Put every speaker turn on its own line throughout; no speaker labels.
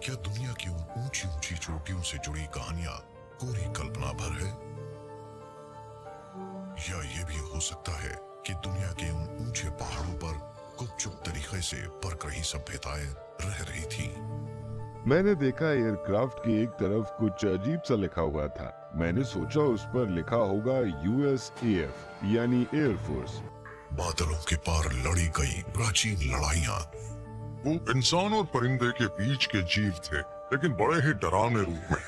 क्या दुनिया की उन ऊंची ऊंची चोटियों से जुड़ी कहानियां कोरी कल्पना भर है, या ये भी हो सकता है कि दुनिया के उन ऊंचे पहाड़ों पर गुपचुप तरीके से परख रही सभ्यताएं रह रही थी।
मैंने देखा एयरक्राफ्ट की एक तरफ कुछ अजीब सा लिखा हुआ था। मैंने सोचा उस पर लिखा होगा USAF यानी एयरफोर्स।
बादलों के पार लड़ी गई प्राचीन लड़ाइयां।
वो इंसान और परिंदे के बीच के जीव थे, लेकिन बड़े ही डरावने रूप में।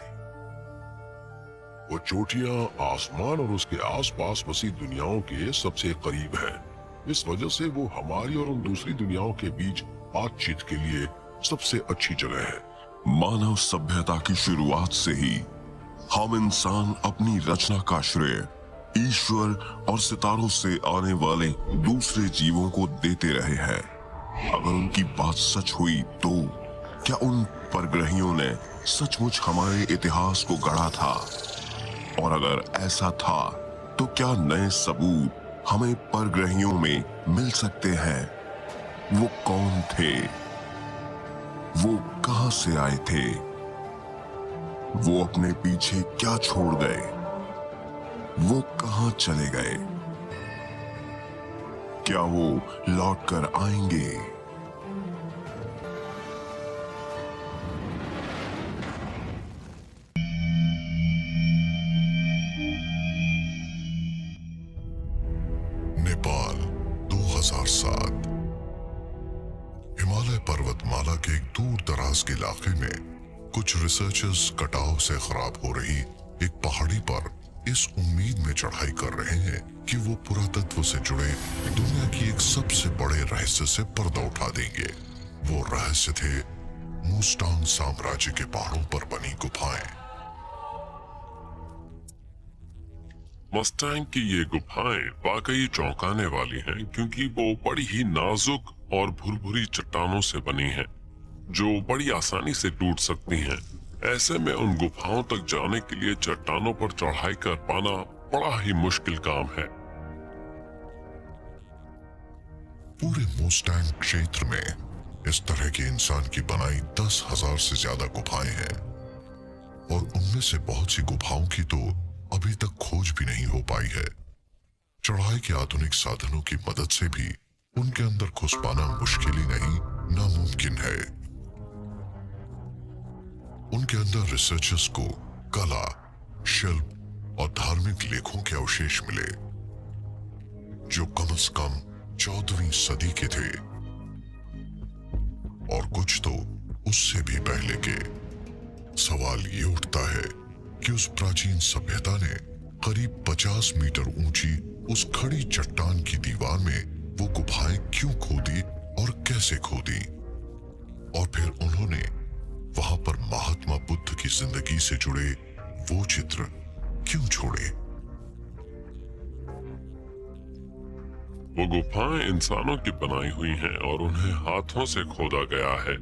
वो चोटियां आसमान और उसके आसपास बसी दुनियाओं के सबसे करीब है। इस वजह से वो हमारी और उन दूसरी दुनियाओं के बीच बातचीत के लिए सबसे अच्छी जगह है।
मानव सभ्यता की शुरुआत से ही हम इंसान अपनी रचना का श्रेय ईश्वर और सितारों से आने वाले दूसरे जीवों को देते रहे हैं। अगर उनकी बात सच हुई तो क्या उन परग्रहियों ने सचमुच हमारे इतिहास को गढ़ा था? और अगर ऐसा था तो क्या नए सबूत हमें परग्रहियों में मिल सकते हैं? वो कौन थे? वो कहां से आए थे? वो अपने पीछे क्या छोड़ गए? वो कहां चले गए? क्या वो लौट कर आएंगे?
नेपाल 2007। हिमालय पर्वतमाला के एक दूर दराज के इलाके में कुछ रिसर्चर्स कटाव से खराब हो रही एक पहाड़ी पर इस उम्मीद में चढ़ाई कर रहे हैं कि वो पुरातत्व से जुड़े दुनिया की एक सबसे बड़े रहस्य से पर्दा उठा देंगे। वो रहस्य थे मूस्टांग साम्राज्य के पहाड़ों पर बनी गुफाएं।
मस्टैंग की ये गुफाएं वाकई चौंकाने वाली हैं, क्योंकि वो बड़ी ही नाजुक और भुरभुरी चट्टानों से बनी हैं, जो बड़ी आसानी से टूट सकती हैं। ऐसे में उन गुफाओं तक जाने के लिए चट्टानों पर चढ़ाई कर पाना बड़ा ही मुश्किल काम है।
पूरे मूस्टैंग क्षेत्र में इस तरह के इंसान की बनाई 10,000 से ज्यादा गुफाएं हैं, और उनमें से बहुत सी गुफाओं की तो अभी तक खोज भी नहीं हो पाई है। चढ़ाई के आधुनिक साधनों की मदद से भी उनके अंदर घुस पाना मुश्किल ही नहीं, नामुमकिन है। उनके अंदर रिसर्चर्स को कला, शिल्प और धार्मिक लेखों के अवशेष मिले, जो कम से कम 14वीं सदी के थे, और कुछ तो उससे भी पहले के। सवाल ये उठता है कि उस प्राचीन सभ्यता ने करीब 50 मीटर ऊंची उस खड़ी चट्टान की दीवार में वो गुफाएं क्यों खोदी और कैसे खोदी, और फिर उन्होंने वहां पर महात्मा बुद्ध की जिंदगी से जुड़े वो चित्र क्यों छोड़े।
वो गुफाएं इंसानों की बनाई हुई हैं और उन्हें हाथों से खोदा गया है।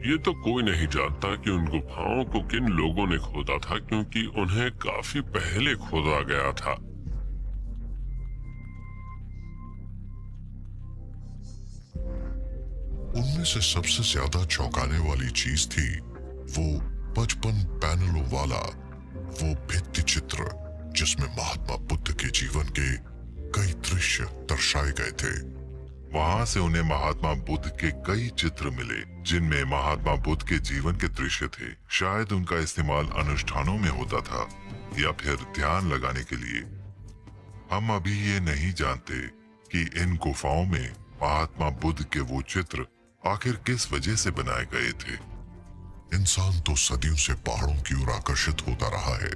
ये तो कोई नहीं जानता कि उन गुफाओं को किन लोगों ने खोदा था, क्योंकि उन्हें काफी पहले खोदा गया था।
उनमें से सबसे ज्यादा चौंकाने वाली चीज थी वो 55 पैनलों वाला वो भित्ति चित्र, जिसमें महात्मा बुद्ध के जीवन के कई दृश्य दर्शाए गए थे।
वहां से उन्हें महात्मा बुद्ध के कई चित्र मिले, जिनमें महात्मा बुद्ध के जीवन के दृश्य थे। शायद उनका इस्तेमाल अनुष्ठानों में होता था या फिर ध्यान लगाने के लिए। हम अभी ये नहीं जानते कि इन गुफाओं में महात्मा बुद्ध के वो चित्र आखिर किस वजह से बनाए गए थे।
इंसान तो सदियों से पहाड़ों की ओर आकर्षित होता रहा है।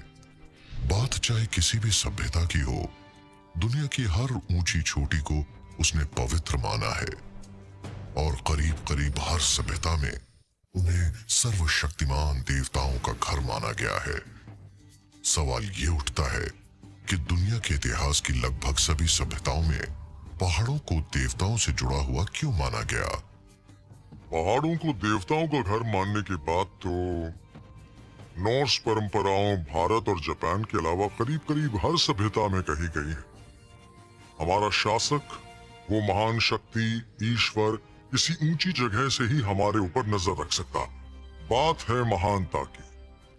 बात चाहे किसी भी सभ्यता की हो, दुनिया की हर ऊंची चोटी को उसने पवित्र माना है, और करीब करीब हर सभ्यता में उन्हें सर्वशक्तिमान देवताओं का घर माना गया है। सवाल ये उठता है कि दुनिया के इतिहास की लगभग सभी सभ्यताओं में पहाड़ों को देवताओं से जुड़ा हुआ क्यों माना गया।
पहाड़ों को देवताओं का घर मानने की बात तो नॉर्स परंपराओं, भारत और जापान के अलावा करीब करीब हर सभ्यता में कही गई है। हमारा शासक, वो महान शक्ति ईश्वर किसी ऊंची जगह से ही हमारे ऊपर नजर रख सकता। बात है महानता की,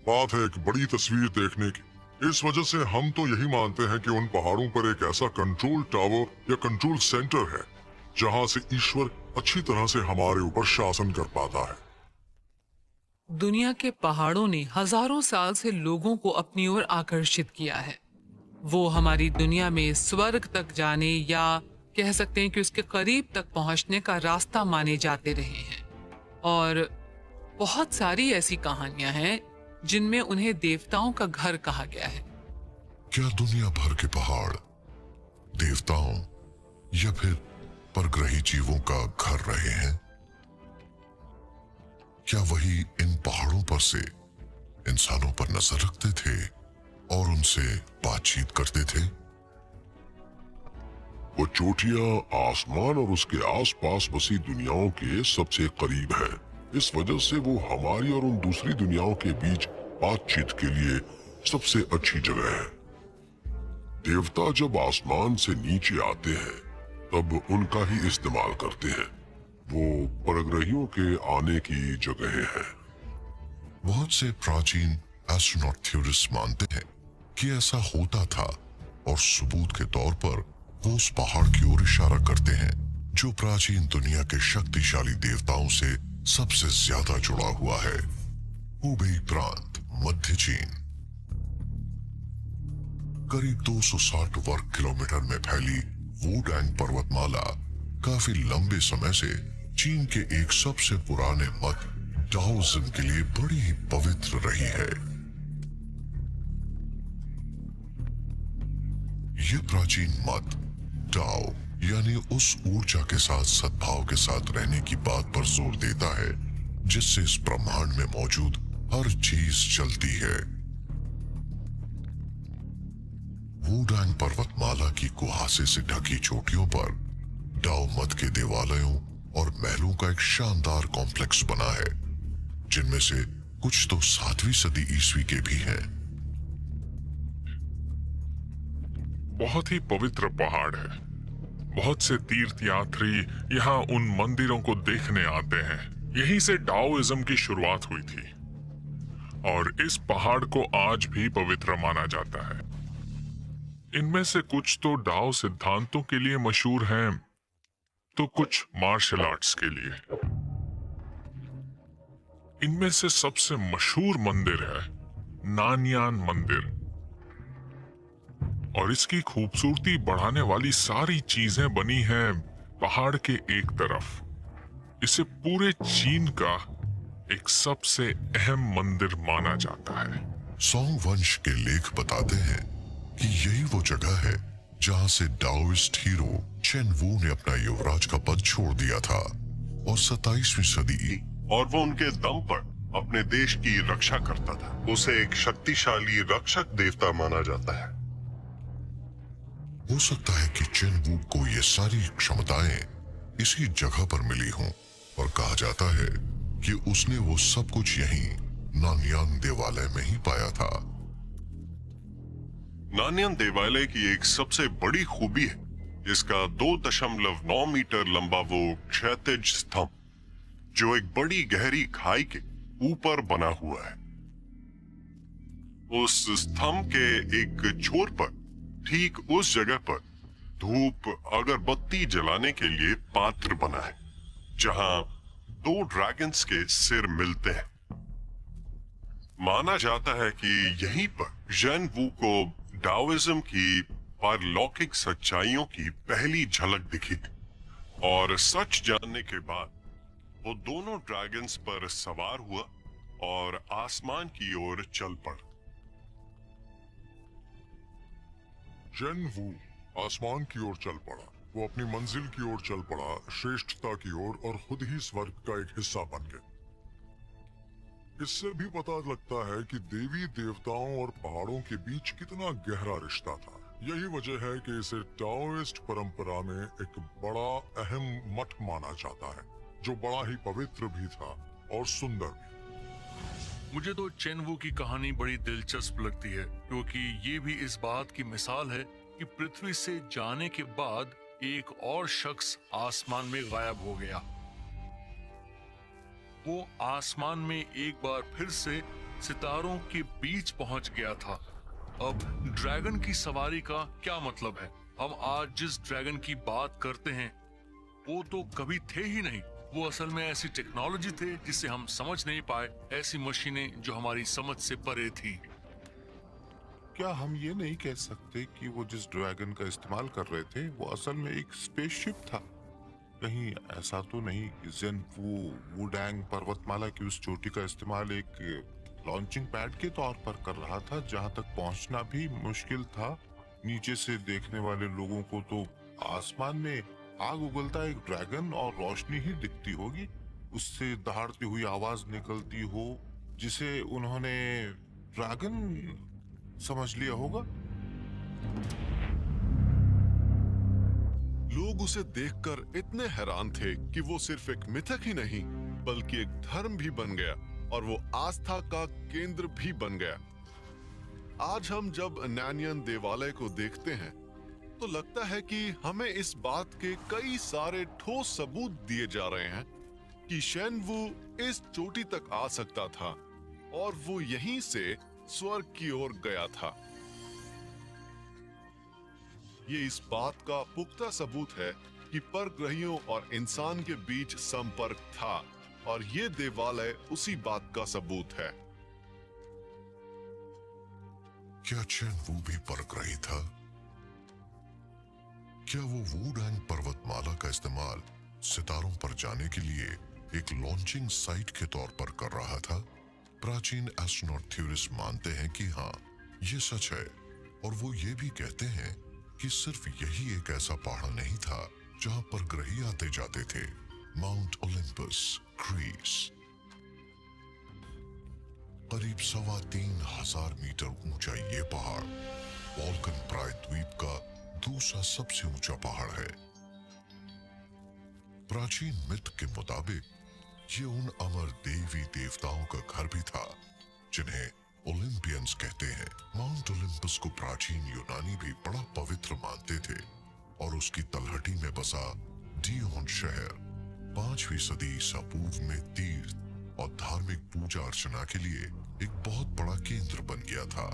बात है एक बड़ी तस्वीर देखने की। इस वजह से हम तो यही मानते हैं कि उन पहाड़ों पर एक ऐसा कंट्रोल टावर या कंट्रोल सेंटर है जहां से ईश्वर अच्छी तरह से हमारे ऊपर शासन कर पाता है।
दुनिया के पहाड़ों ने हजारों साल से लोगों को अपनी ओर आकर्षित किया है। वो हमारी दुनिया में स्वर्ग तक जाने या कह सकते हैं कि उसके करीब तक पहुंचने का रास्ता माने जाते रहे हैं। और बहुत सारी ऐसी कहानियां हैं जिनमें उन्हें देवताओं का घर कहा गया है।
क्या दुनिया भर के पहाड़ देवताओं या फिर परग्रही जीवों का घर रहे हैं? क्या वही इन पहाड़ों पर से इंसानों पर नजर रखते थे और उनसे बातचीत करते थे?
वो चोटियां आसमान और उसके आसपास बसी दुनियाओं के सबसे करीब है। इस वजह से वो हमारी और उन दूसरी दुनियाओं के बीच बातचीत के लिए सबसे अच्छी जगह है। देवता जब आसमान से नीचे आते हैं तब उनका ही इस्तेमाल करते हैं। वो परग्रहियों के आने की जगह है।
बहुत से प्राचीन एस्ट्रोनॉट थ्योरिस्ट मानते हैं कि ऐसा होता था और सबूत के तौर पर वो उस पहाड़ की ओर इशारा करते हैं जो प्राचीन दुनिया के शक्तिशाली देवताओं से सबसे ज्यादा जुड़ा हुआ है। हुबेई प्रांत, मध्य चीन। करीब 260 वर्ग किलोमीटर में फैली वुडांग पर्वतमाला काफी लंबे समय से चीन के एक सबसे पुराने मत डाओइज्म के लिए बड़ी ही पवित्र रही है। यह प्राचीन मत डाओ यानी उस ऊर्जा के साथ सद्भाव के साथ रहने की बात पर जोर देता है जिससे इस ब्रह्मांड में मौजूद हर चीज चलती है। वुडांग पर्वतमाला की कुहासे से ढकी चोटियों पर डाओ मत के देवालयों और महलों का एक शानदार कॉम्प्लेक्स बना है जिनमें से कुछ तो 7वीं सदी ईस्वी के भी हैं।
बहुत ही पवित्र पहाड़ है। बहुत से तीर्थ यात्री यहाँ उन मंदिरों को देखने आते हैं। यहीं से डाओइज्म की शुरुआत हुई थी और इस पहाड़ को आज भी पवित्र माना जाता है। इनमें से कुछ तो डाओ सिद्धांतों के लिए मशहूर हैं तो कुछ मार्शल आर्ट्स के लिए। इनमें से सबसे मशहूर मंदिर है नानयान मंदिर और इसकी खूबसूरती बढ़ाने वाली सारी चीजें बनी हैं पहाड़ के एक तरफ। इसे पूरे चीन का एक सबसे अहम मंदिर माना जाता है।
सोंग वंश के लेख बताते हैं कि यही वो जगह है जहां से डाओइस्ट हीरो चेन वू ने अपना युवराज का पद छोड़ दिया था और 27वीं सदी
और वो उनके दम पर अपने देश की रक्षा करता था। उसे एक शक्तिशाली रक्षक देवता माना जाता है।
हो सकता है कि चेन वू को ये सारी क्षमताएं इसी जगह पर मिली हों और कहा जाता है कि उसने वो सब कुछ यहीं नानयान देवालय में ही पाया था।
नानयान देवालय की एक सबसे बड़ी खूबी है इसका 2.9 मीटर लंबा वो क्षैतिज स्तंभ जो एक बड़ी गहरी खाई के ऊपर बना हुआ है। उस स्तंभ के एक छोर पर ठीक उस जगह पर धूप अगरबत्ती जलाने के लिए पात्र बना है जहां 2 ड्रैगन्स के सिर मिलते हैं। माना जाता है कि यहीं पर चेन वू को डाओइज्म की पारलौकिक सच्चाइयों की पहली झलक दिखी थी और सच जानने के बाद वो दोनों ड्रैगन्स पर सवार हुआ और आसमान की ओर चल पड़ा। चेन वू आसमान की ओर चल पड़ा। वो अपनी मंजिल की ओर चल पड़ा, श्रेष्ठता की ओर, और खुद ही स्वर्ग का एक हिस्सा बन गया। इससे भी पता लगता है कि देवी देवताओं और पहाड़ों के बीच कितना गहरा रिश्ता था। यही वजह है कि इसे टाओइस्ट परंपरा में एक बड़ा अहम मठ माना जाता है जो बड़ा ही पवित्र भी था और सुंदर भी।
मुझे तो चेन वू की कहानी बड़ी दिलचस्प लगती है क्योंकि ये भी इस बात की मिसाल है कि पृथ्वी से जाने के बाद एक और शख्स आसमान में गायब हो गया वो आसमान में एक बार फिर से सितारों के बीच पहुंच गया था। अब ड्रैगन की सवारी का क्या मतलब है? हम आज जिस ड्रैगन की बात करते हैं वो तो कभी थे ही नहीं। वो असल में ऐसी टेक्नोलॉजी थे जिसे हम समझ नहीं पाए, ऐसी मशीनें जो हमारी समझ से परे थी।
क्या हम ये नहीं कह सकते कि वो जिस ड्रैगन का इस्तेमाल कर रहे थे वो असल में एक स्पेसशिप था? कहीं ऐसा तो नहीं कि ज़ेनफू वुडैंग पर्वतमाला की उस चोटी का इस्तेमाल एक लॉन्चिंग पैड के तौर पर कर रहा था जहां तक पहुंचना भी मुश्किल था? नीचे से देखने वाले लोगों को तो आसमान में आग उगलता एक ड्रैगन और रोशनी ही दिखती होगी, उससे दहाड़ती हुई आवाज निकलती हो, जिसे उन्होंने ड्रैगन समझ लिया होगा।
लोग उसे देखकर इतने हैरान थे कि वो सिर्फ एक मिथक ही नहीं बल्कि एक धर्म भी बन गया और वो आस्था का केंद्र भी बन गया। आज हम जब नैनियन देवालय को देखते हैं तो लगता है कि हमें इस बात के कई सारे ठोस सबूत दिए जा रहे हैं कि शेनवू इस चोटी तक आ सकता था और वो यहीं से स्वर्ग की ओर गया था। ये इस बात का पुख्ता सबूत है कि परग्रहियों और इंसान के बीच संपर्क था और ये देवालय उसी बात का सबूत है।
क्या शेनवू भी परग्रही था? क्या वो वुडैंग पर्वतमाला का इस्तेमाल सितारों पर जाने के लिए एक लॉन्चिंग साइट के तौर पर कर रहा था? प्राचीन एस्ट्रोनॉट थ्योरिस्ट मानते हैं कि हाँ, ये सच है, और वो ये भी कहते हैं कि सिर्फ यही एक ऐसा पहाड़ नहीं था जहां पर ग्रही आते जाते थे। Mount Olympus, Greece. करीब 3,500 मीटर ऊंचा ये पहाड़ बाल्कन प्रायद्वीप का दूसरा सबसे ऊंचा पहाड़ है। प्राचीन मिथ के मुताबिक ये उन अमर देवी देवताओं का घर भी था जिन्हें ओलंपियंस कहते हैं। माउंट ओलंपस को प्राचीन यूनानी भी बड़ा पवित्र मानते थे और उसकी तलहटी में बसा डियोन शहर 5वीं सदी ईसा पूर्व में तीर्थ और धार्मिक पूजा अर्चना के लिए एक बहुत बड़ा केंद्र बन गया था।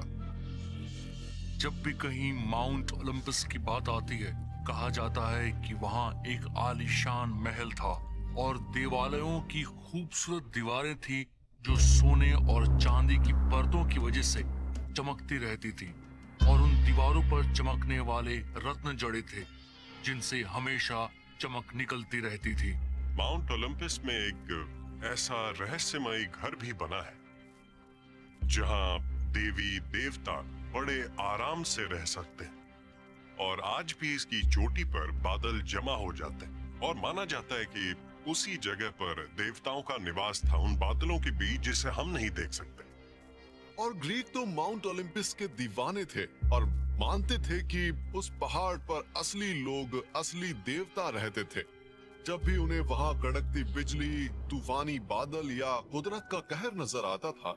जब भी कहीं माउंट ओलंपस की बात आती है, कहा जाता है कि वहां एक आलीशान महल था और देवालयों की खूबसूरत दीवारें थी जो सोने और चांदी की परतों की वजह से चमकती रहती थी और उन दीवारों पर चमकने वाले रत्न जड़े थे जिनसे हमेशा चमक निकलती रहती थी।
माउंट ओलंपस में एक ऐसा रहस्यमय घर भी बना है जहां देवी देवता बड़े आराम से रह सकते हैं और आज भी इसकी चोटी पर बादल जमा हो जाते हैं और माना जाता है कि उसी जगह पर देवताओं का निवास था, उन बादलों के बीच जिसे हम नहीं देख सकते।
और ग्रीक तो माउंट ओलंपस के दीवाने थे और मानते थे कि उस पहाड़ पर असली लोग, असली देवता रहते थे। जब भी उन्हें वहां कड़कती बिजली, तूफानी बादल या कुदरत का कहर नजर आता था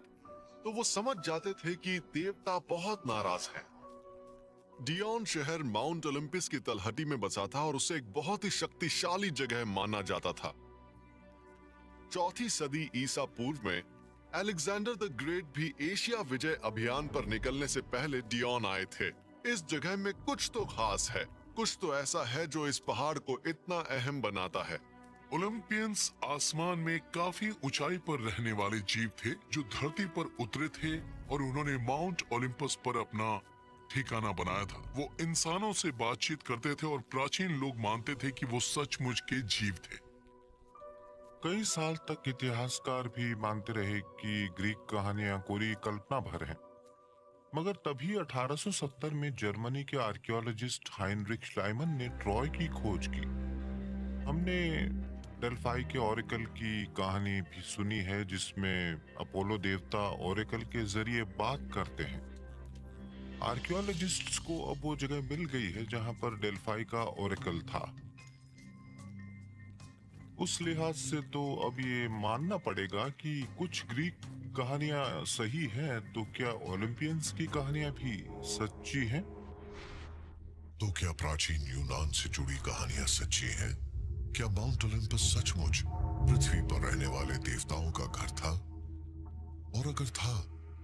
तो वो समझ जाते थे कि देवता बहुत नाराज हैं। डियोन शहर माउंट ओलंपस की तलहटी में बसा था और उसे एक बहुत ही शक्तिशाली जगह माना जाता था। 4वीं सदी ईसा पूर्व में अलेक्जेंडर द ग्रेट भी एशिया विजय अभियान पर निकलने से पहले डियोन आए थे। इस जगह में कुछ तो खास है, कुछ तो ऐसा है जो इस पहाड़ को इतना अहम बनाता है।
ओलंपियंस आसमान में काफी ऊंचाई पर रहने वाले जीव थे जो धरती पर उतरे थे और उन्होंने माउंट ओलंपस पर अपना ठिकाना बनाया था। वो इंसानों से बातचीत करते थे और प्राचीन लोग मानते थे कि वो सचमुच के जीव थे।
कई साल तक इतिहासकार भी मानते रहे कि ग्रीक कहानियां कोरी कल्पना भर हैं, मगर तभी 1870 में जर्मनी के आर्कियोलॉजिस्ट हाइनरिक श्लाइमन ने ट्रॉय की खोज की। हमने डेल्फाई के ओरेकल की कहानी भी सुनी है जिसमें अपोलो देवता ओरेकल के जरिए बात करते हैं। आर्कियोलॉजिस्ट्स को अब वो जगह मिल गई है जहां पर डेल्फाई का ओरेकल था। उस लिहाज से तो अब ये मानना पड़ेगा कि कुछ ग्रीक कहानियां सही हैं, तो क्या ओलंपियंस की कहानियां भी सच्ची हैं?
तो क्या प्राचीन यूनान से जुड़ी कहानियां सच्ची हैं? क्या माउंट ओलंपस सचमुच पृथ्वी पर रहने वाले देवताओं का घर था? और अगर था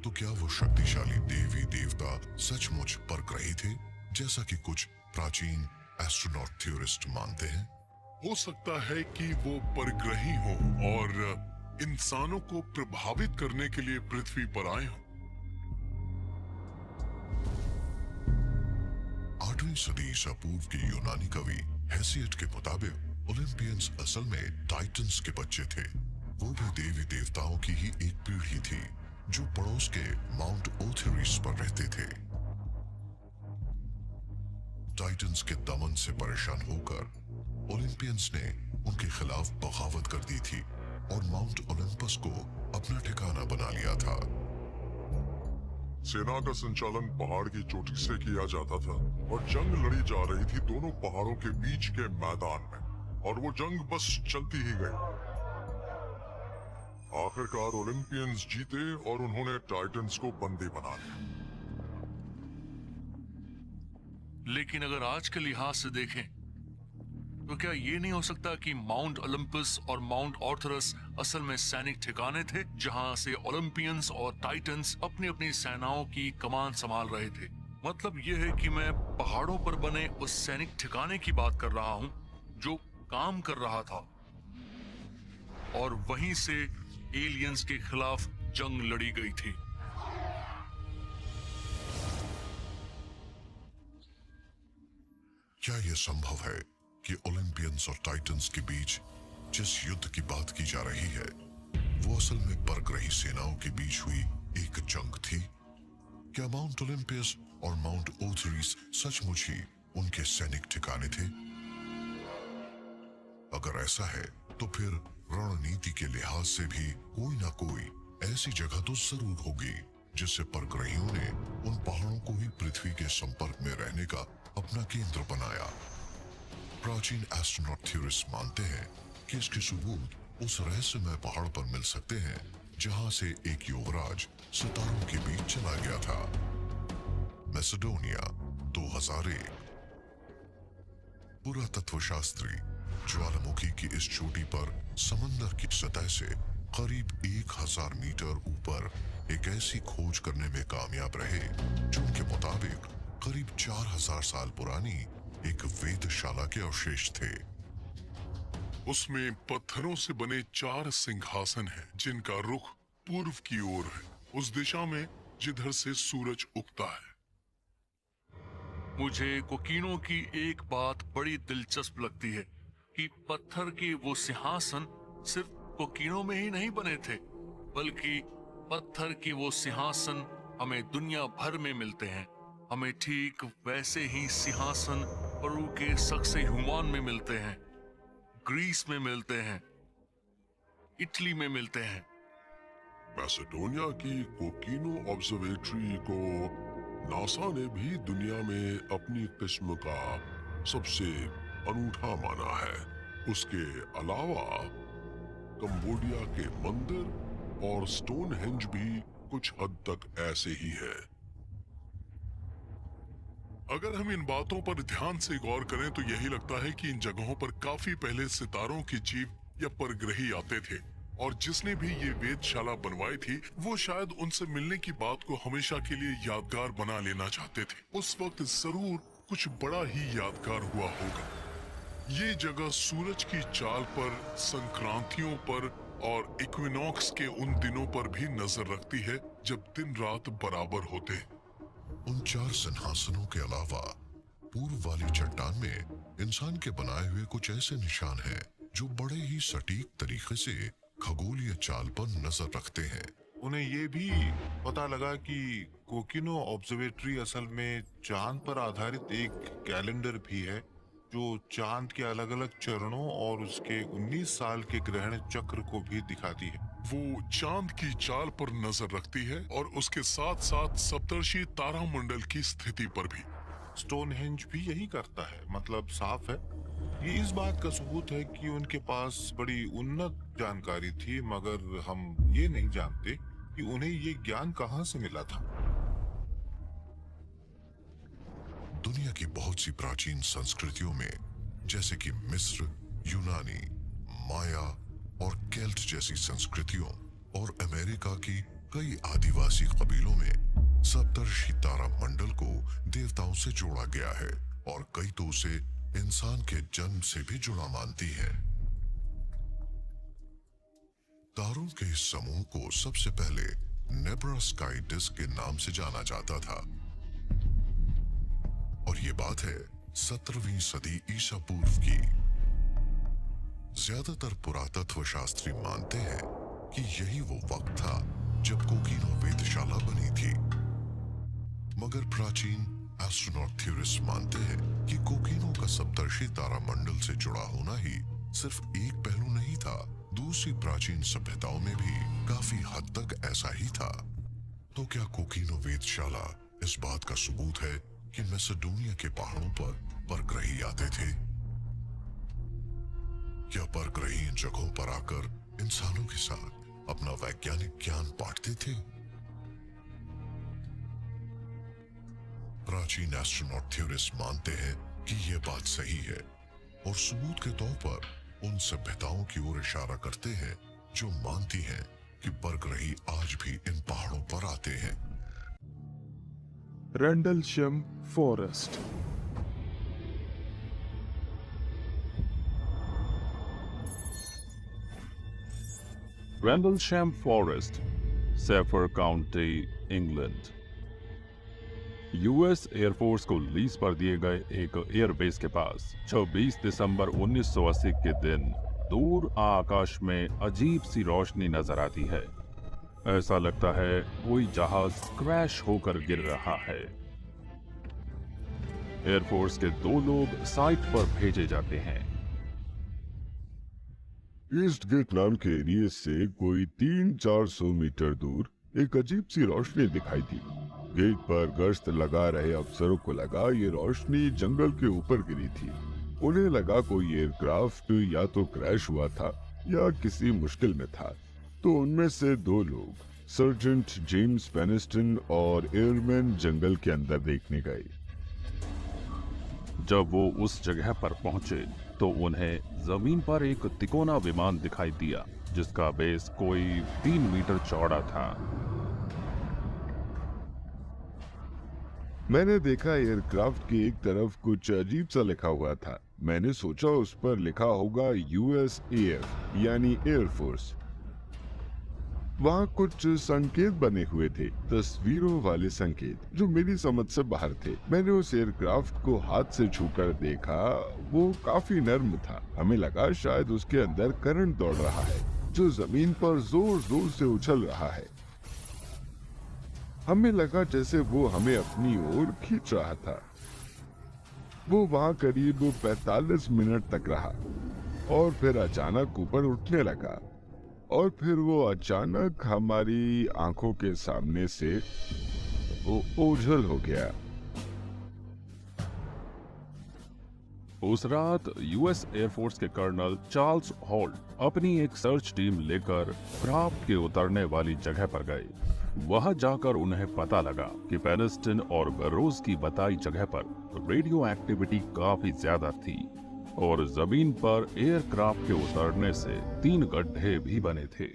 तो क्या वो शक्तिशाली देवी देवता सचमुच परग्रही थे, जैसा कि कुछ प्राचीन एस्ट्रोनॉट थ्योरिस्ट मानते हैं?
हो सकता है कि वो परग्रही हो और इंसानों को प्रभावित करने के लिए पृथ्वी पर आए हों।
8वीं सदी ईसा पूर्व के यूनानी कवि हेसियड के मुताबिक ओलंपियंस असल में टाइटन्स के बच्चे थे। वो भी देवी देवताओं की ही एक पीढ़ी थी जो पड़ोस के माउंट ओथेरिस पर रहते थे। टाइटन्स के दमन से परेशान होकर ओलंपियंस ने उनके खिलाफ बगावत कर दी थी और माउंट ओलंपस को अपना ठिकाना बना लिया था।
सेना का संचालन पहाड़ की चोटी से किया जाता था और जंग लड़ी जा रही थी दोनों पहाड़ों के बीच के मैदान में, और वो जंग बस चलती ही गई। आखिरकार ओलंपियंस जीते और उन्होंने टाइटन्स को बंदी बना लिया।
लेकिन अगर आज के लिहाज से देखें तो क्या ये नहीं हो सकता कि माउंट ओलंपस और माउंट ऑर्थरस असल में सैनिक ठिकाने थे जहां से ओलंपियंस और टाइटन्स अपनी अपनी सेनाओं की कमान संभाल रहे थे? मतलब ये है कि मैं पहाड़ों पर बने उस सैनिक ठिकाने की बात कर रहा हूं जो काम कर रहा था, और वहीं से एलियंस के खिलाफ जंग लड़ी गई थी।
क्या यह संभव है कि ओलंपियंस और टाइटन्स के बीच जिस युद्ध की बात की जा रही है वो असल में परग्रही सेनाओं के बीच हुई एक जंग थी? क्या माउंट ओलंपस और माउंट ओथेरिस सचमुच ही उनके सैनिक ठिकाने थे? अगर ऐसा है तो फिर रणनीति के लिहाज से भी कोई ना कोई ऐसी जगह तो जरूर होगी जिससे परग्रहियों ने उन पहाड़ों को ही पृथ्वी के संपर्क में रहने का अपना केंद्र बनाया। प्राचीन एस्ट्रोनॉट थ्योरिस्ट मानते हैं कि इसके सबूत उस रहस्यमय पहाड़ पर मिल सकते हैं जहां से एक युवराज सितारों के बीच चला गया था। मैसेडोनिया 2001। पुरातत्वशास्त्री ज्वालामुखी की इस चोटी पर समंदर की सतह से करीब 1000 मीटर ऊपर एक ऐसी खोज करने में कामयाब रहे जो उनके मुताबिक करीब 4000 साल पुरानी एक वेधशाला के अवशेष थे।
उसमें पत्थरों से बने 4 सिंहासन हैं जिनका रुख पूर्व की ओर है, उस दिशा में जिधर से सूरज उगता है।
मुझे कोकीनों की एक बात बड़ी दिलचस्प लगती है कि पत्थर के वो सिंहासन सिर्फ कोकीनों में ही नहीं बने थे, बल्कि पत्थर के वो सिंहासन हमें दुनिया भर में मिलते हैं। हमें ठीक वैसे ही सिंहासन पेरू के सक्से ह्यूमान में मिलते हैं, ग्रीस में मिलते हैं, इटली में मिलते हैं।
मैसेडोनिया की कोकीनो ऑब्जर्वेटरी को नासा ने भी दुनिया में अपनी किस्म का सबसे अनूठा माना है। उसके अलावा कंबोडिया के मंदिर और स्टोनहेंज भी कुछ हद तक ऐसे ही है। अगर हम इन बातों पर ध्यान से गौर करें तो यही लगता है कि इन जगहों पर काफी पहले सितारों के जीव या परग्रही आते थे, और जिसने भी ये वेधशाला बनवाई थी वो शायद उनसे मिलने की बात को हमेशा के लिए यादगार बना लेना चाहते थे। उस वक्त जरूर कुछ बड़ा ही यादगार हुआ होगा। ये जगह सूरज की चाल पर, संक्रांतियों पर और इक्विनॉक्स के उन दिनों पर भी नजर रखती है जब दिन रात बराबर होते हैं।
उन 4 सिंहासनों के अलावा पूर्व वाली चट्टान में इंसान के बनाए हुए कुछ ऐसे निशान हैं जो बड़े ही सटीक तरीके से खगोलीय चाल पर नजर रखते हैं।
उन्हें ये भी पता लगा कि कोकिनो ऑब्जर्वेटरी असल में चांद पर आधारित एक कैलेंडर भी है जो चांद के अलग अलग चरणों और उसके 19 साल के ग्रहण चक्र को भी दिखाती है।
वो चांद की चाल पर नजर रखती है और उसके साथ साथ सप्तर्षि तारामंडल की स्थिति पर भी।
स्टोनहेंज भी यही करता है। मतलब साफ है ये इस बात का सबूत है कि उनके पास बड़ी उन्नत जानकारी थी, मगर हम ये नहीं जानते कि उन्हें ये ज्ञान कहां से मिला था।
दुनिया की बहुत सी प्राचीन संस्कृतियों में जैसे कि मिस्र, यूनानी, माया और केल्ट जैसी संस्कृतियों और अमेरिका की कई आदिवासी कबीलों में सप्तर्षि तारा मंडल को देवताओं से जोड़ा गया है और कई तो उसे इंसान के जन्म से भी जुड़ा मानती हैं। तारों के इस समूह को सबसे पहले नेब्रा स्काई डिस्क के नाम से जाना जाता था और ये बात है 17वीं सदी ईसा पूर्व की। ज्यादातर पुरातत्व शास्त्री मानते हैं कि यही वो वक्त था जब कोकिनो वेधशाला बनी थी, मगर प्राचीन एस्ट्रोनॉट थ्योरिस्ट मानते हैं कि कोकिनो का सप्तर्षि तारामंडल से जुड़ा होना ही सिर्फ एक पहलू नहीं था, दूसरी प्राचीन सभ्यताओं में भी काफी हद तक ऐसा ही था। तो क्या कोकिनो वेधशाला इस बात का सबूत है कि मैसेडोनिया के पहाड़ों पर परग्रही आते थे? क्या परग्रही इन जगहों पर आकर इंसानों के साथ अपना वैज्ञानिक ज्ञान बांटते थे? प्राचीन एस्ट्रोनॉट थ्योरिस्ट मानते हैं कि यह बात सही है और सबूत के तौर पर उन सभ्यताओं की ओर इशारा करते हैं जो मानती हैं कि परग्रही आज भी इन पहाड़ों पर आते हैं।
Rendlesham forest.
Rendlesham forest, Suffolk county, England. US air force को लीज पर दिए गए एक एयरबेस के पास 26 दिसंबर 1980 के दिन दूर आकाश में अजीब सी रोशनी नजर आती है। ऐसा लगता है कोई जहाज क्रैश होकर गिर रहा है। एयरफोर्स के 2 लोग साइट पर भेजे जाते हैं।
ईस्ट गेट नाम के एरिया से कोई 300-400 मीटर दूर एक अजीब सी रोशनी दिखाई दी। गेट पर गश्त लगा रहे अफसरों को लगा ये रोशनी जंगल के ऊपर गिरी थी। उन्हें लगा कोई एयरक्राफ्ट या तो क्रैश हुआ था या किसी मुश्किल में था। तो उनमें से 2 लोग, सर्जेंट जेम्स पेनिस्टन और एयरमैन, जंगल के अंदर देखने गए।
जब वो उस जगह पर पहुंचे तो उन्हें जमीन पर एक तिकोना विमान दिखाई दिया जिसका बेस कोई 3 मीटर चौड़ा था।
मैंने देखा एयरक्राफ्ट की एक तरफ कुछ अजीब सा लिखा हुआ था। मैंने सोचा उस पर लिखा होगा USAF यानी एयरफोर्स। वहाँ कुछ संकेत बने हुए थे, तस्वीरों वाले संकेत जो मेरी समझ से बाहर थे। मैंने उस एयरक्राफ्ट को हाथ से छूकर देखा, वो काफी नर्म था। हमें लगा शायद उसके अंदर करंट दौड़ रहा है जो जमीन पर जोर जोर से उछल रहा है। हमें लगा जैसे वो हमें अपनी ओर खींच रहा था। वो वहाँ करीब 45 मिनट तक रहा और फिर अचानक ऊपर उठने लगा और फिर वो अचानक हमारी आंखों के सामने से ओझल हो गया।
उस रात यूएस एयरफोर्स के कर्नल चार्ल्स होल्ट अपनी एक सर्च टीम लेकर क्राफ्ट के उतरने वाली जगह पर गए। वहां जाकर उन्हें पता लगा कि पेनिस्टन और बरोज की बताई जगह पर रेडियो एक्टिविटी काफी ज्यादा थी और जमीन पर एयरक्राफ्ट के उतरने से 3 गड्ढे भी बने थे।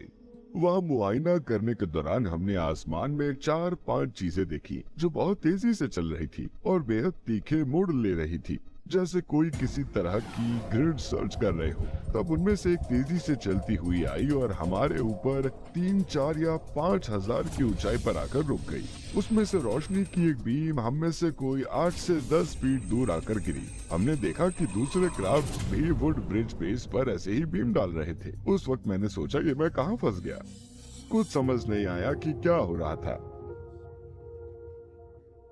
वहाँ मुआयना करने के दौरान हमने आसमान में 4-5 चीजें देखी जो बहुत तेजी से चल रही थी और बेहद तीखे मोड़ ले रही थी, जैसे कोई किसी तरह की ग्रिड सर्च कर रहे हो। तब उनमें से एक तेजी से चलती हुई आई और हमारे ऊपर 3, 4 या 5 हजार की ऊंचाई पर आकर रुक गई। उसमें से रोशनी की एक बीम हम में से कोई 8 से 10 फीट दूर आकर गिरी। हमने देखा कि दूसरे क्राफ्ट भी वुड ब्रिज बेस पर ऐसे ही बीम डाल रहे थे। उस वक्त मैंने सोचा कि मैं कहाँ फंस गया। कुछ समझ नहीं आया कि क्या हो रहा था।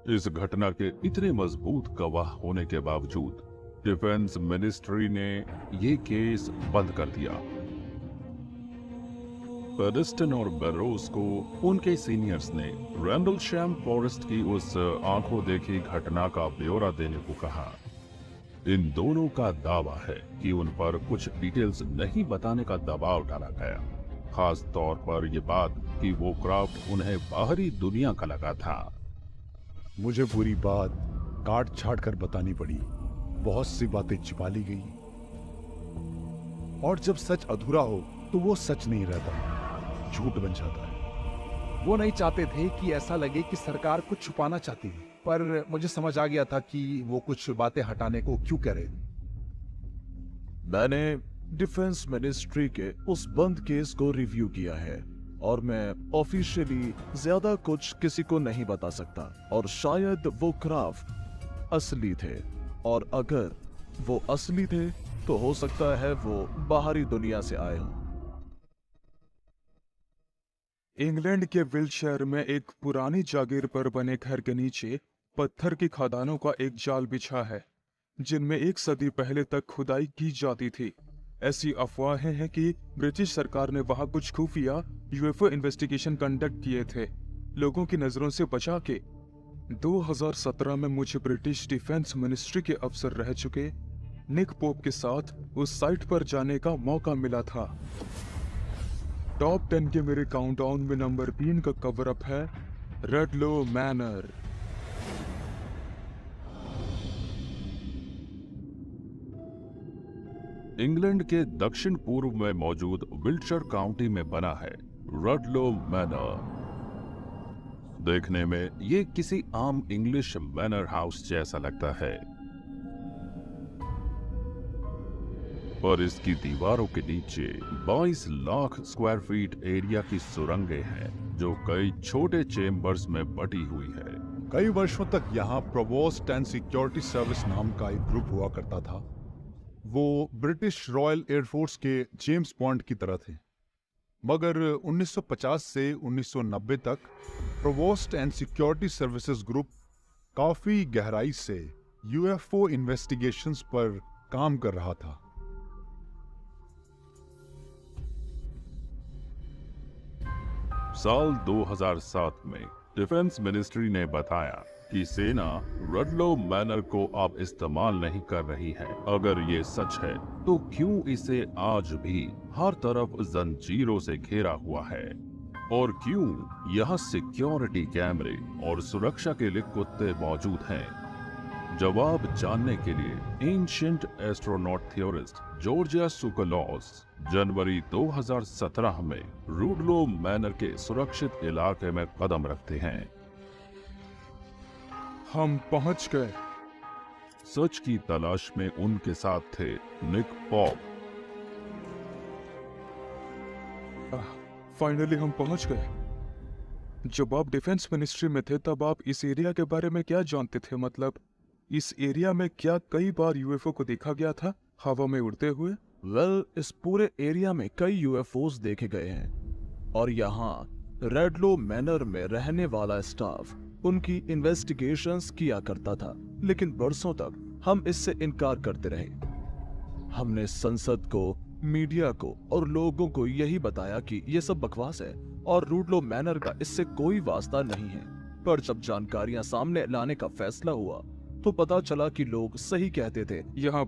इस घटना के इतने मजबूत गवाह होने के बावजूद डिफेंस मिनिस्ट्री ने ये केस बंद कर दिया। पेनिस्टन और बरोज को उनके सीनियर्स ने रेंडलशम फॉरेस्ट की उस आंखों देखी घटना का ब्यौरा देने को कहा। इन दोनों का दावा है कि उन पर कुछ डिटेल्स नहीं बताने का दबाव डाला गया, खास तौर पर यह बात कि वो क्राफ्ट उन्हें बाहरी दुनिया का लगा था।
मुझे पूरी बात काट छाट कर बतानी पड़ी। बहुत सी बातें छिपा ली गई और जब सच अधूरा हो तो वो सच नहीं रहता, झूठ बन जाता है। वो नहीं चाहते थे कि ऐसा लगे कि सरकार कुछ छुपाना चाहती है, पर मुझे समझ आ गया था कि वो कुछ बातें हटाने को क्यों कह रहे थे। मैंने डिफेंस मिनिस्ट्री के उस बंद केस को रिव्यू किया है और मैं ऑफिशियली ज्यादा कुछ किसी को नहीं बता सकता, और शायद वो क्राफ्ट असली थे, और अगर वो असली थे तो हो सकता है वो बाहरी दुनिया से आए हों।
इंग्लैंड के विल्टशायर में एक पुरानी जागीर पर बने घर के नीचे पत्थर की खदानों का एक जाल बिछा है, जिनमें 1 सदी पहले तक खुदाई की जाती थी। ऐसी अफवाहें हैं कि ब्रिटिश सरकार ने वहां कुछ खुफिया यूएफओ इन्वेस्टिगेशन कंडक्ट किए थे, लोगों की नजरों से बचा के। 2017 में मुझे ब्रिटिश डिफेंस मिनिस्ट्री के अफसर रह चुके निक पोप के साथ उस साइट पर जाने का मौका मिला था। टॉप 10 के मेरे काउंटडाउन में नंबर 3 का कवर अप है रेडलो मैनर।
इंग्लैंड के दक्षिण पूर्व में मौजूद विल्टशर काउंटी में बना है रेडलो मैनर। देखने में ये किसी आम इंग्लिश मैनर हाउस जैसा लगता है, पर इसकी दीवारों के नीचे 22 लाख स्क्वायर फीट एरिया की सुरंगें हैं, जो कई छोटे चेम्बर्स में बटी हुई है।
कई वर्षों तक यहाँ प्रोवोस्ट एंड सिक्योरिटी सर्विस नाम का एक ग्रुप हुआ करता था। वो ब्रिटिश रॉयल एयरफोर्स के जेम्स बॉन्ड की तरह थे, मगर 1950 से 1990 तक provost and security services group काफी गहराई से यूएफओ इन्वेस्टिगेशंस पर काम कर रहा था।
साल 2007 में डिफेंस मिनिस्ट्री ने बताया कि सेना रेडलो मैनर को अब इस्तेमाल नहीं कर रही है। अगर ये सच है तो क्यों इसे आज भी हर तरफ जंजीरों से घेरा हुआ है, और क्यों यहाँ सिक्योरिटी कैमरे और सुरक्षा के लिए कुत्ते मौजूद हैं? जवाब जानने के लिए एंशिएंट एस्ट्रोनॉट थ्योरिस्ट जॉर्जिया सुकोलॉस जनवरी 2017 में रेडलो मैनर के सुरक्षित इलाके में कदम रखते हैं।
हम पहुंच गए।
सच की तलाश में उनके साथ थे निक पॉप।
फाइनली हम पहुंच गए। जब आप डिफेंस मिनिस्ट्री में थे तब आप इस एरिया के बारे में क्या जानते थे? मतलब इस एरिया में क्या कई बार यूएफओ को देखा गया था हवा में उड़ते हुए?
इस पूरे एरिया में कई यूएफओस देखे गए हैं, और यहाँ रेडलो मैनर में रहने वाला स्टाफ उनकी इन्वेस्टिगेशंस किया करता था, लेकिन बरसों तक हम इससे इनकार करते रहे। हमने संसद को, मीडिया को और लोगों को यही बताया कि ये सब बकवास है और रेडलो मैनर का इससे कोई वास्ता नहीं है। पर जब जानकारियां सामने लाने का फैसला हुआ तो पता चला कि लोग सही कहते थे। यहाँ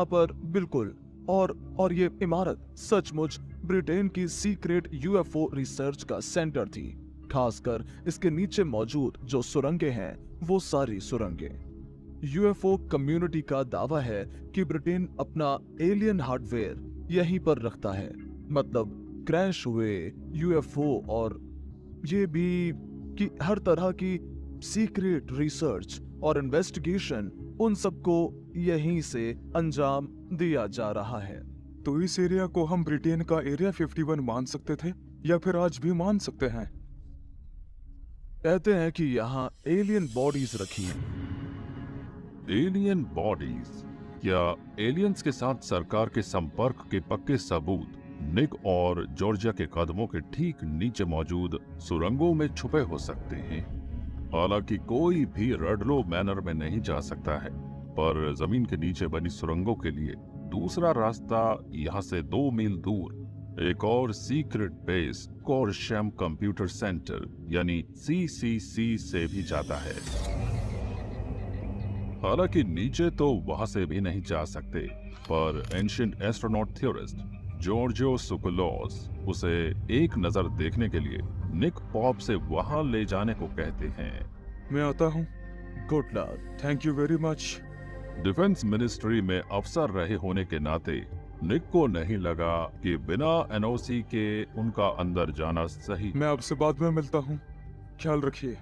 पर बिल्कुल, और ये इमारत सचमुच ब्रिटेन की सीक्रेट यूएफओ रिसर्च का सेंटर थी। खासकर इसके नीचे मौजूद जो सुरंगें हैं, वो सारी सुरंगें। यूएफओ कम्युनिटी का दावा है कि ब्रिटेन अपना एलियन हार्डवेयर यहीं पर रखता है, मतलब क्रैश हुए यूएफओ, और ये भी कि हर तरह की सीक्रेट रिसर्च और इन्वेस्टिगेशन उन सबको यहीं से अंजाम दिया जा रहा है।
तो इस एरिया को हम ब्रिटेन का एरिया 51 मान सकते थे, या फिर आज भी मान सकते हैं?
कहते हैं कि यहाँ एलियन बॉडीज रखी हैं।
Alien bodies? क्या एलियंस के साथ सरकार के संपर्क के पक्के सबूत निक और जॉर्जिया के कदमों के ठीक नीचे मौजूद सुरंगों में छुपे हो सकते हैं? हालांकि कोई भी रेडलो मैनर में नहीं जा सकता है, पर जमीन के नीचे बनी सुरंगों के लिए दूसरा रास्ता यहाँ से 2 मील दूर एक और सीक्रेट बेस कोरशैम कंप्यूटर सेंटर यानी CCC से भी जाता है। हालांकि नीचे तो वहां से भी नहीं जा सकते, पर एंशिएंट एस्ट्रोनॉट थ्योरिस्ट जॉर्जियो सुकोलॉस उसे एक नजर देखने के लिए निक पॉप से वहां ले जाने को कहते हैं।
मैं आता हूँ।
Good luck.
Thank you very much.
Defence ministry में अफसर रहे होने के नाते निक को नहीं लगा कि बिना एनओसी के उनका अंदर जाना सही।
मैं आपसे बाद में मिलता हूँ, ख्याल रखिए।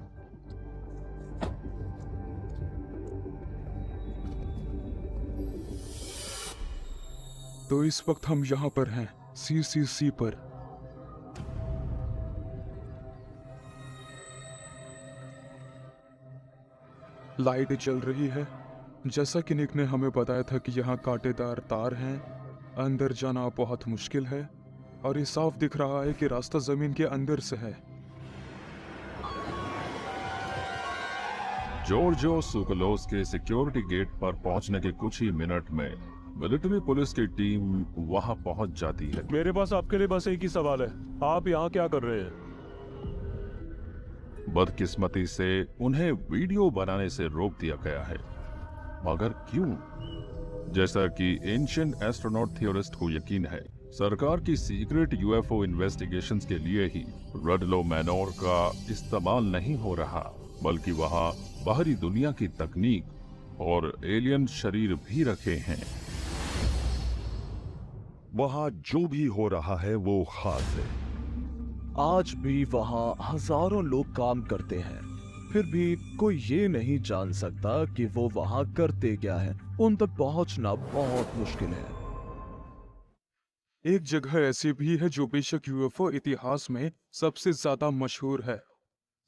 तो इस वक्त हम यहाँ पर हैं, CCC पर। लाइट जल रही है। जैसा कि निक ने हमें बताया था कि यहाँ कांटेदार तार हैं, अंदर जाना बहुत मुश्किल है और ये साफ दिख रहा है कि रास्ता जमीन के अंदर से है।
जॉर्जो सुकलोस के सिक्योरिटी गेट पर पहुंचने के कुछ ही मिनट में मिलिट्री पुलिस की टीम वहां पहुंच जाती है।
मेरे पास आपके लिए बस एक ही सवाल है, आप यहाँ क्या कर रहे हैं?
बदकिस्मती से उन्हें वीडियो बनाने से रोक दिया गया है, मगर क्यों? जैसा कि एंशिएंट एस्ट्रोनॉट थियोरिस्ट को यकीन है, सरकार की सीक्रेट यूएफओ इन्वेस्टिगेशंस के लिए ही रेडलो मैनोर का इस्तेमाल नहीं हो रहा, बल्कि वहां बाहरी दुनिया की तकनीक और एलियन शरीर भी रखे हैं।
वहाँ जो भी हो रहा है वो खास है।
आज भी वहाँ हजारों लोग काम करते हैं, फिर भी कोई ये नहीं जान सकता कि वो वहाँ करते क्या है। उन तक पहुँचना बहुत मुश्किल है।
एक जगह ऐसी भी है जो बेशक यूएफओ इतिहास में सबसे ज्यादा मशहूर है।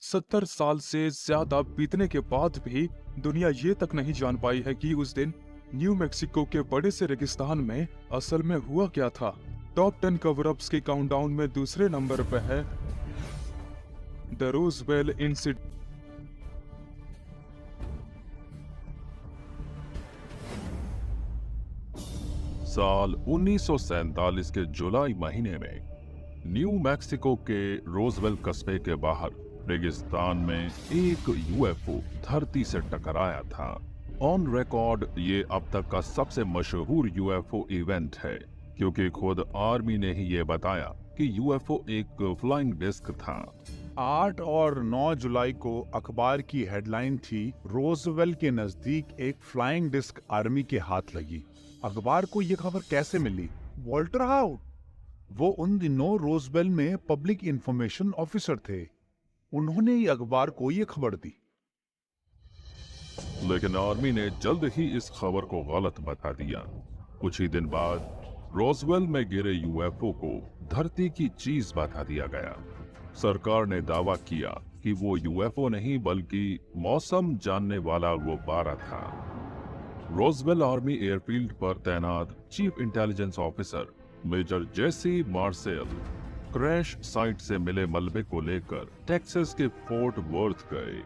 70 साल से ज्यादा बीतने के बाद भी दुनिया ये तक नहीं जान पाई है कि उस दिन न्यू मैक्सिको के बड़े से रेगिस्तान में असल में हुआ क्या था। टॉप 10 कवर-अप्स के काउंटडाउन में दूसरे नंबर पर है द रोजवेल इंसिडेंट।
साल 1947 के जुलाई महीने में न्यू मैक्सिको के रोजवेल कस्बे के बाहर रेगिस्तान में एक यूएफओ धरती से टकराया था। ऑन रिकॉर्ड ये अब तक का सबसे मशहूर यूएफओ इवेंट है, क्योंकि खुद आर्मी ने ही ये बताया कि यूएफओ एक फ्लाइंग डिस्क था।
8 और 9 जुलाई को अखबार की हेडलाइन थी, रोजवेल के नजदीक एक फ्लाइंग डिस्क आर्मी के हाथ लगी। अखबार को ये खबर कैसे मिली? वॉल्टर हाउट, वो उन दिनों रोजवेल में पब्लिक इंफॉर्मेशन ऑफिसर थे, उन्होंने ही अखबार को ये खबर दी।
लेकिन आर्मी ने जल्द ही इस खबर को गलत बता दिया। कुछ ही दिन बाद रोजवेल में गिरे यूएफओ को धरती की चीज बता दिया गया। सरकार ने दावा किया कि वो यूएफओ नहीं बल्कि मौसम जानने वाला गुब्बारा था। रोजवेल आर्मी एयरफील्ड पर तैनात चीफ इंटेलिजेंस ऑफिसर मेजर जेसी मार्सेल क्रैश साइट से मिले मलबे को लेकर टेक्सास के फोर्ट वर्थ गए,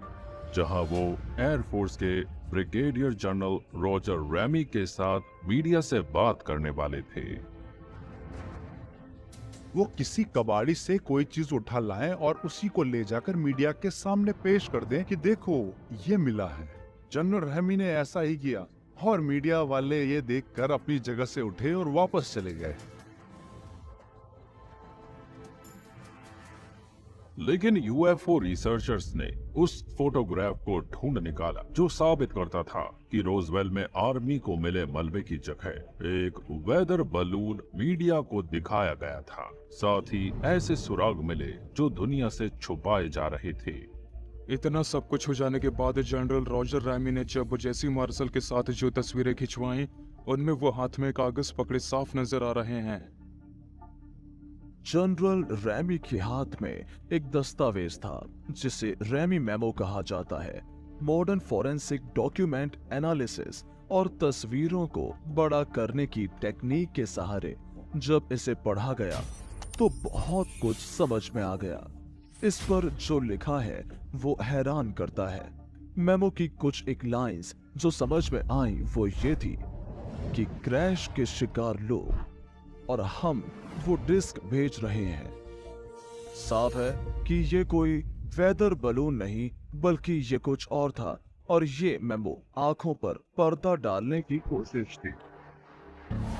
जहां वो एयरफोर्स के ब्रिगेडियर जनरल रॉजर रैमी के साथ मीडिया से बात करने वाले थे।
वो किसी कबाड़ी से कोई चीज उठा लाएं और उसी को ले जाकर मीडिया के सामने पेश कर दें कि देखो ये मिला है। जनरल रैमी ने ऐसा ही किया और मीडिया वाले ये देखकर अपनी जगह से उठे और वापस चले गए।
लेकिन यूएफओ रिसर्चर्स ने उस फोटोग्राफ को ढूंढ निकाला जो साबित करता था कि रोजवेल में आर्मी को मिले मलबे की जगह एक वेदर बलून मीडिया को दिखाया गया था। साथ ही ऐसे सुराग मिले जो दुनिया से छुपाए जा रहे थे।
इतना सब कुछ हो जाने के बाद जनरल रॉजर रैमी ने जब जेसी मार्शल के साथ जो तस्वीरें खिंचवाई, उनमें वो हाथ में कागज पकड़े साफ नजर आ रहे हैं।
जनरल रैमी के हाथ में एक दस्तावेज था जिसे रैमी मेमो कहा जाता है। मॉडर्न फोरेंसिक डॉक्यूमेंट एनालिसिस और तस्वीरों को बड़ा करने की टेक्निक के सहारे जब इसे पढ़ा गया तो बहुत कुछ समझ में आ गया। इस पर जो लिखा है वो हैरान करता है। मेमो की कुछ एक लाइंस जो समझ में आई वो ये थी कि क्रैश के शिकार लोग और हम वो डिस्क भेज रहे हैं। साफ है कि ये कोई वेदर बलून नहीं बल्कि ये कुछ और था और ये मेमो आंखों पर पर्दा डालने की कोशिश थी।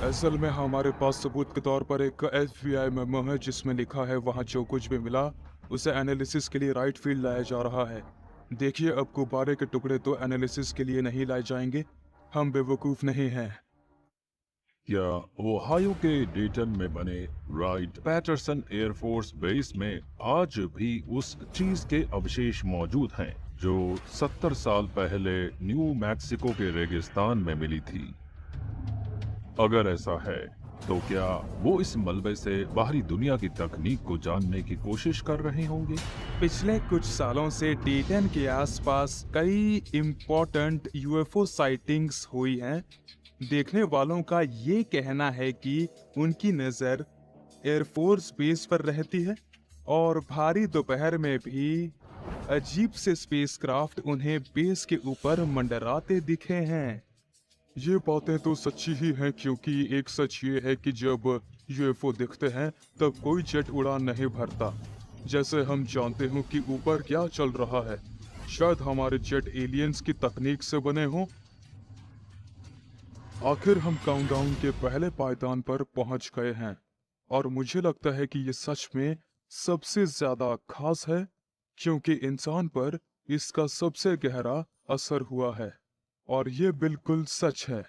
असल में हमारे पास सबूत के तौर पर एक FBI मेमो है जिसमें लिखा है वहां जो कुछ भी मिला उसे एनालिसिस के लिए राइट फील्ड लाया जा रहा है। देखिए, अब गुब्बारे के टुकड़े तो एनालिसिस के लिए नहीं लाए जाएंगे, हम बेवकूफ नहीं हैं।
क्या ओहायो के डेटन में बने राइट पैटरसन एयरफोर्स बेस में आज भी उस चीज के अवशेष मौजूद हैं जो 70 साल पहले न्यू मैक्सिको के रेगिस्तान में मिली थी? अगर ऐसा है तो क्या वो इस मलबे से बाहरी दुनिया की तकनीक को जानने की कोशिश कर रहे होंगे?
पिछले कुछ सालों से डेटन के आसपास कई इम्पोर्टेंट यूएफओ साइटिंग्स हुई हैं। देखने वालों का ये कहना है कि उनकी नज़र एयरफोर्स बेस पर रहती है और भारी दोपहर में भी अजीब से स्पेसक्राफ्ट उन्हें बेस के ऊपर मंडराते दिखे हैं।
ये बातें तो सच्ची ही हैं, क्योंकि एक सच ये है कि जब यूएफओ दिखते हैं तब कोई जेट उड़ान नहीं भरता। जैसे हम जानते हो कि ऊपर क्या चल रहा है। शायद हमारे जेट एलियंस की तकनीक से बने हों। आखिर हम काउंटडाउन के पहले पायदान पर पहुंच गए हैं और मुझे लगता है कि ये सच में सबसे ज्यादा खास है, क्योंकि इंसान पर इसका सबसे गहरा असर हुआ है। और ये बिल्कुल सच है।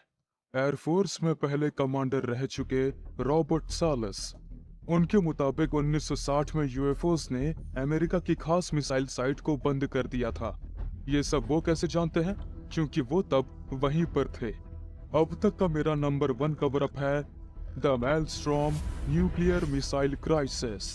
एयरफोर्स में पहले कमांडर रह चुके रॉबर्ट सालस, उनके मुताबिक 1960 में यूएफओस ने अमेरिका की खास मिसाइल साइट को बंद कर दिया था। ये सब वो कैसे जानते हैं? क्योंकि वो तब वहीं पर थे। अब तक का मेरा नंबर 1 कवर अप है the Malmstrom nuclear missile crisis.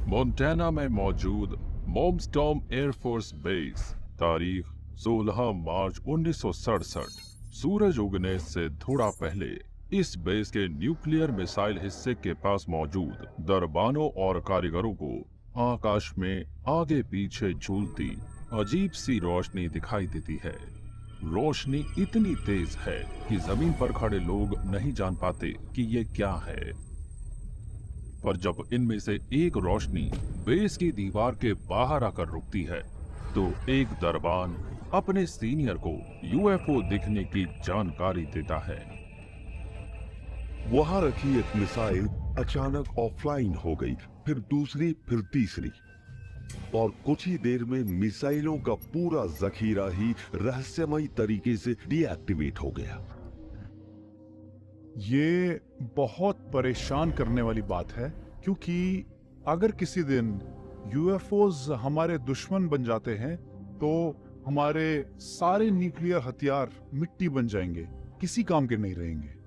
Montana में मौजूद मॉमस्टॉर्म एयरफोर्स बेस, तारीख 16 मार्च 1967। सूरज उगने से थोड़ा पहले इस बेस के न्यूक्लियर मिसाइल हिस्से के पास मौजूद दरबानों और कारीगरों को आकाश में आगे पीछे झूलती अजीब सी रोशनी दिखाई देती है। रोशनी इतनी तेज है कि जमीन पर खड़े लोग नहीं जान पाते कि ये क्या है। पर जब इनमें से एक रोशनी बेस की दीवार के बाहर आकर रुकती है तो एक दरबान अपने सीनियर को यूएफओ दिखने की जानकारी देता है।
वहां रखी एक मिसाइल अचानक ऑफलाइन हो गई, फिर दूसरी, फिर तीसरी, और कुछ ही देर में मिसाइलों का पूरा जखीरा ही रहस्यमयी तरीके से डीएक्टिवेट हो गया।
ये बहुत परेशान करने वाली बात है, क्योंकि अगर किसी दिन यूएफओज हमारे दुश्मन बन जाते हैं तो हमारे सारे न्यूक्लियर हथियार मिट्टी बन जाएंगे, किसी काम के नहीं रहेंगे।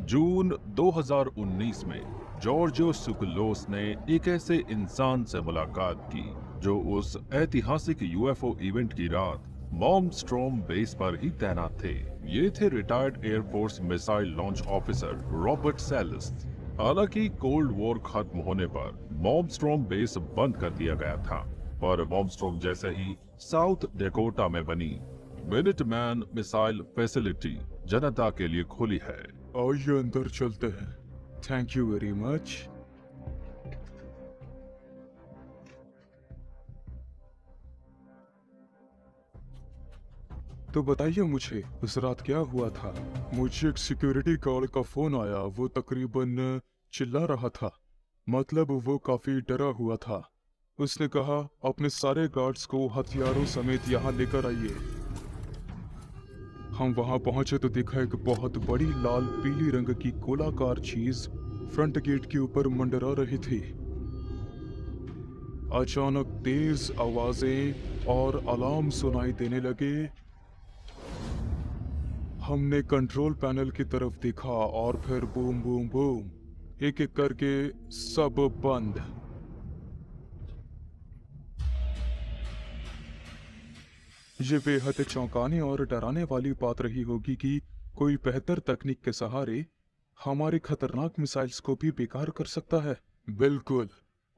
जून 2019 में जॉर्जियो सुकलोस ने एक ऐसे इंसान से मुलाकात की जो उस ऐतिहासिक यूएफओ इवेंट की रात मॉमस्ट्रॉम बेस पर ही तैनात थे। ये थे retired air force missile launch officer Robert Salas. हालांकि कोल्ड वॉर खत्म होने पर मॉमस्ट्रॉम बेस बंद कर दिया गया था, पर मॉमस्ट्रॉम जैसे ही साउथ डेकोटा में बनी मिनिटमैन मिसाइल फैसिलिटी जनता के लिए खुली है।
आइए अंदर चलते हैं। Thank you very much. तो बताइए मुझे उस रात क्या हुआ था? मुझे एक सिक्योरिटी गार्ड का फोन आया। वो तकरीबन चिल्ला रहा था, मतलब वो काफी डरा हुआ था। उसने कहा अपने सारे गार्ड्स को हथियारों समेत यहाँ लेकर आइए। हम वहां पहुंचे तो देखा एक बहुत बड़ी लाल पीली रंग की गोलाकार चीज फ्रंट गेट के ऊपर मंडरा रही थी। अचानक तेज आवाजें और अलार्म सुनाई देने लगे। हमने कंट्रोल पैनल की तरफ देखा और फिर बूम बूम बूम, एक एक करके सब बंद। ये बेहद चौंकाने और डराने वाली बात रही होगी कि कोई बेहतर तकनीक के सहारे हमारी खतरनाक मिसाइल्स को भी बेकार कर सकता है। बिल्कुल,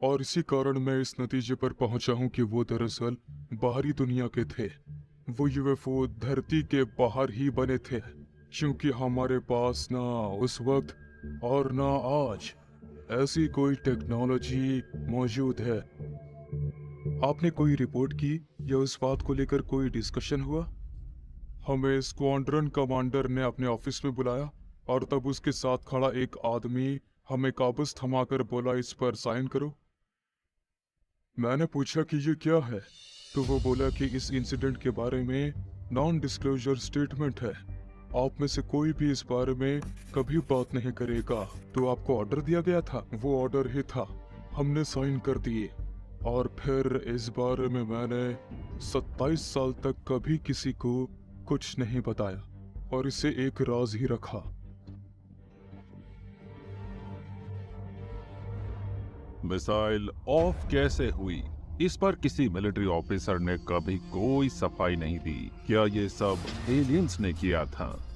और इसी कारण मैं इस नतीजे पर पहुंचा हूं कि वो दरअसल बाहरी दुनिया के थे। वो यूएफओ धरती के बाहर ही बने थे, क्योंकि हमारे पास ना उस वक्त और ना आज ऐसी कोई टेक्नोलॉजी मौजूद है। आपने कोई रिपोर्ट की या उस बात को लेकर कोई डिस्कशन हुआ? हमें स्क्वाड्रन कमांडर ने अपने ऑफिस में बुलाया और तब उसके साथ खड़ा एक आदमी हमें कागज थमाकर बोला, इस पर साइन करो। मैंने पूछा कि ये क्या है, तो वो बोला कि इस इंसिडेंट के बारे में नॉन डिस्क्लोजर स्टेटमेंट है। आप में से कोई भी इस बारे में कभी बात नहीं करेगा। तो आपको ऑर्डर दिया गया था, वो ऑर्डर ही था, हमने साइन कर दिए। और फिर इस बारे में मैंने 27 साल तक कभी किसी को कुछ नहीं बताया और इसे एक राज ही रखा।
मिसाइल ऑफ कैसे हुई, इस पर किसी मिलिट्री ऑफिसर ने कभी कोई सफाई नहीं दी। क्या ये सब एलियंस ने किया था?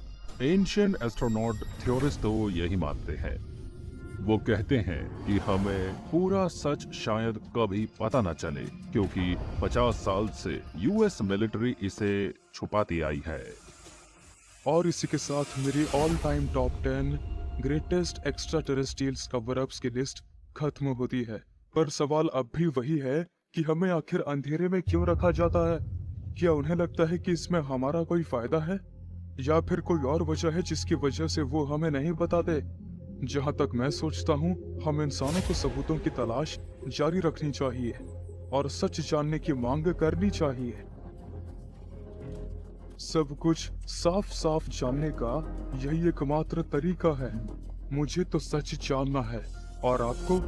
एंशिएंट एस्ट्रोनॉट थ्योरिस्ट तो यही मानते हैं। वो कहते हैं कि हमें पूरा सच शायद कभी पता न चले, क्योंकि 50 साल से यूएस मिलिट्री इसे छुपाती आई है।
और इसी के साथ मेरी all time top 10 greatest extra terrestrials cover ups की लिस्ट खत्म होती है। पर सवाल अब भी वही है कि हमें आखिर अंधेरे में क्यों रखा जाता है? क्या उन्हें लगता है कि इसमें हमारा कोई फायदा है, या फिर कोई और वजह है जिसकी वजह से वो हमें नहीं बताते? जहाँ तक मैं सोचता हूँ, हम इंसानों को सबूतों की तलाश जारी रखनी चाहिए और सच जानने की मांग करनी चाहिए। सब कुछ साफ साफ जानने का यही एकमात्र तरीका है। मुझे तो सच जानना है, और आपको?